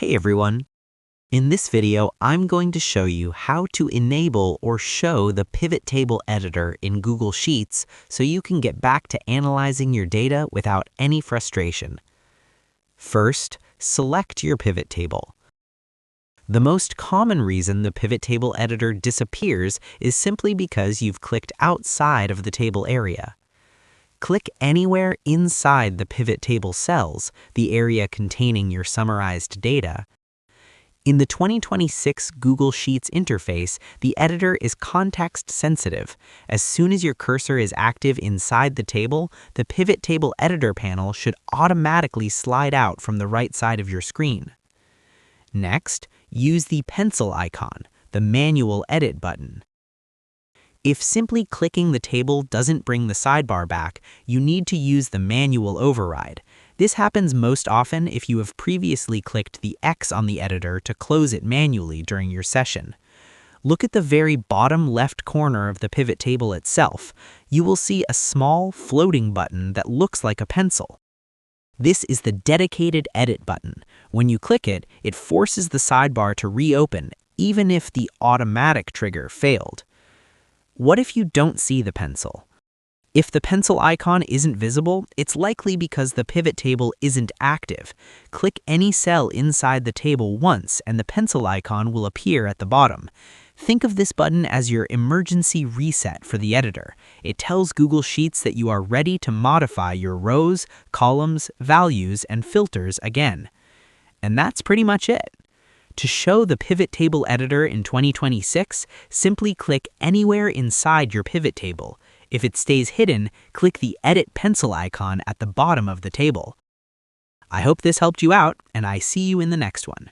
Hey everyone! In this video, I'm going to show you how to enable or show the pivot table editor in Google Sheets so you can get back to analyzing your data without any frustration. First, select your pivot table. The most common reason the pivot table editor disappears is simply because you've clicked outside of the table area. Click anywhere inside the pivot table cells, the area containing your summarized data. In the 2026 Google Sheets interface, the editor is context sensitive. As soon as your cursor is active inside the table, the pivot table editor panel should automatically slide out from the right side of your screen. Next, use the pencil icon, the manual edit button. If simply clicking the table doesn't bring the sidebar back, you need to use the manual override. This happens most often if you have previously clicked the X on the editor to close it manually during your session. Look at the very bottom left corner of the pivot table itself. You will see a small floating button that looks like a pencil. This is the dedicated edit button. When you click it, it forces the sidebar to reopen, even if the automatic trigger failed. What if you don't see the pencil? If the pencil icon isn't visible, it's likely because the pivot table isn't active. Click any cell inside the table once and the pencil icon will appear at the bottom. Think of this button as your emergency reset for the editor. It tells Google Sheets that you are ready to modify your rows, columns, values, and filters again. And that's pretty much it. To show the pivot table editor in 2026, simply click anywhere inside your pivot table. If it stays hidden, click the Edit Pencil icon at the bottom of the table. I hope this helped you out, and I see you in the next one.